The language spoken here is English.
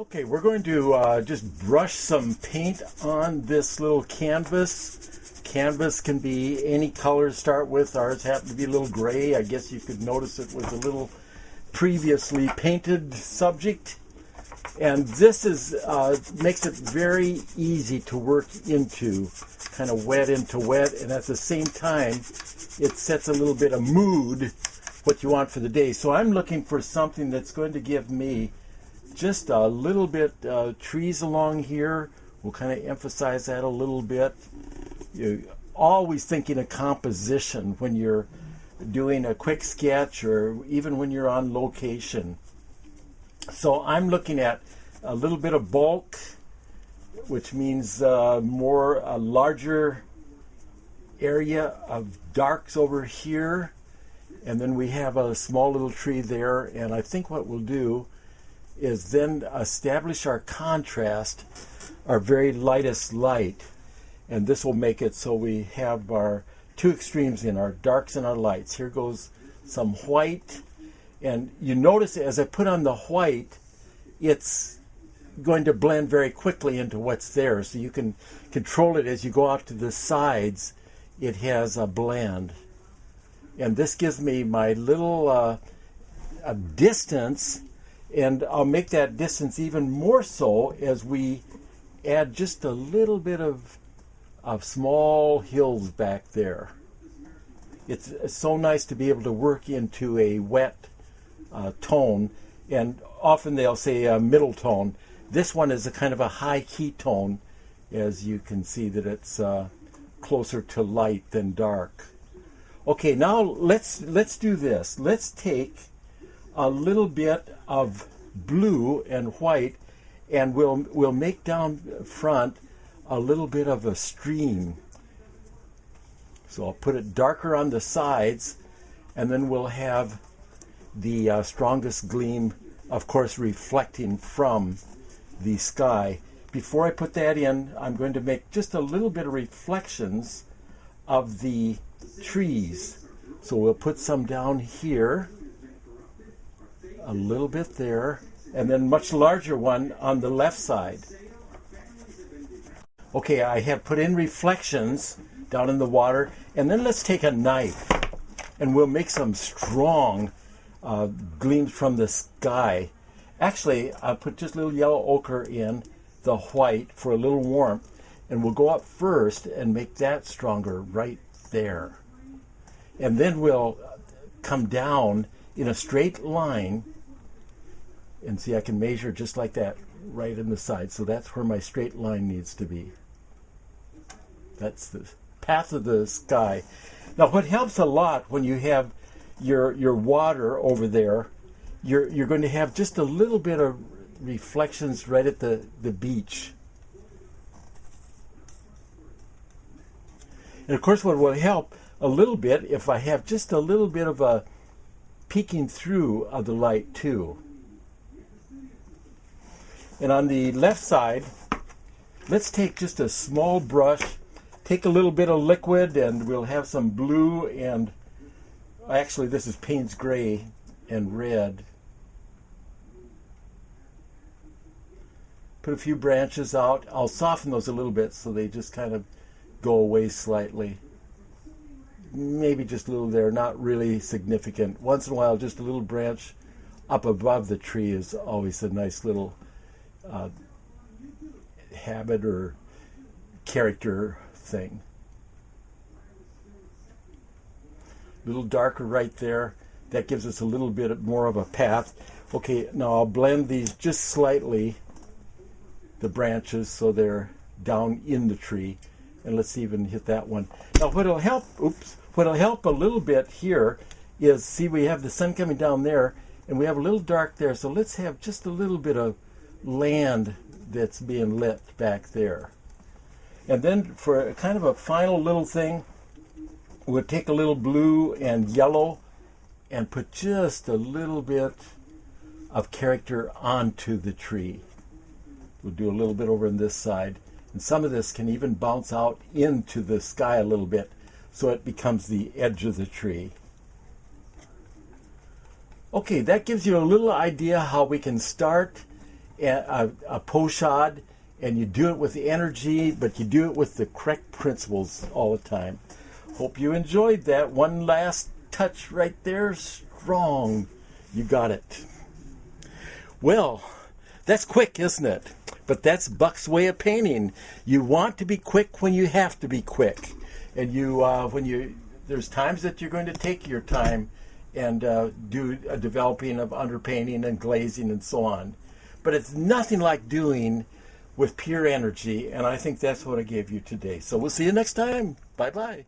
Okay, we're going to just brush some paint on this little canvas. Canvas can be any color to start with. Ours happened to be a little gray. I guess you could notice it was a little previously painted subject. And this is makes it very easy to work into, kind of wet into wet, and at the same time it sets a little bit of mood, what you want for the day. So I'm looking for something that's going to give me just a little bit trees along here. We'll kind of emphasize that a little bit. You're always thinking of composition when you're doing a quick sketch or even when you're on location. So I'm looking at a little bit of bulk, which means a larger area of darks over here. And then we have a small little tree there. And I think what we'll do is then establish our contrast, our very lightest light. And this will make it so we have our two extremes in, our darks and our lights. Here goes some white. And you notice as I put on the white, it's going to blend very quickly into what's there. So you can control it as you go out to the sides. It has a blend. And this gives me my little a distance. And I'll make that distance even more so as we add just a little bit of small hills back there. It's so nice to be able to work into a wet tone, and often they'll say a middle tone. This one is a kind of a high key tone, as you can see that it's closer to light than dark. Okay, now let's do this. Let's take a little bit of blue and white, and we'll make down front a little bit of a stream. So I'll put it darker on the sides, and then we'll have the strongest gleam, of course, reflecting from the sky. Before I put that in, I'm going to make just a little bit of reflections of the trees. So we'll put some down here, a little bit there, and then much larger one on the left side. Okay, I have put in reflections down in the water, and then let's take a knife and we'll make some strong gleams from the sky. Actually, I'll put just a little yellow ochre in the white for a little warmth, and we'll go up first and make that stronger right there. And then we'll come down in a straight line, and see, I can measure just like that right in the side. So that's where my straight line needs to be. That's the path of the sky. Now, what helps a lot when you have your water over there, you're going to have just a little bit of reflections right at the beach. And of course, what will help a little bit if I have just a little bit of a peeking through of the light too. And on the left side, let's take just a small brush, take a little bit of liquid, and we'll have some blue, and actually this is Payne's gray and red. Put a few branches out. I'll soften those a little bit so they just kind of go away slightly. Maybe just a little there, not really significant. Once in a while, just a little branch up above the tree is always a nice little habit or character thing. A little darker right there. That gives us a little bit more of a path. Okay, now I'll blend these just slightly, the branches, so they're down in the tree. And let's even hit that one. Now what'll help a little bit here is, see, we have the sun coming down there, and we have a little dark there. So let's have just a little bit of land that's being lit back there. And then for a kind of a final little thing, we'll take a little blue and yellow and put just a little bit of character onto the tree. We'll do a little bit over on this side. And some of this can even bounce out into the sky a little bit, so it becomes the edge of the tree. Okay, that gives you a little idea how we can start a pochade, and you do it with the energy, but you do it with the correct principles all the time. Hope you enjoyed that. One last touch right there. Strong. You got it. Well, that's quick, isn't it? But that's Buck's way of painting. You want to be quick when you have to be quick. And there's times that you're going to take your time and do a developing of underpainting and glazing and so on. But it's nothing like doing with pure energy, and I think that's what I gave you today. So we'll see you next time. Bye-bye.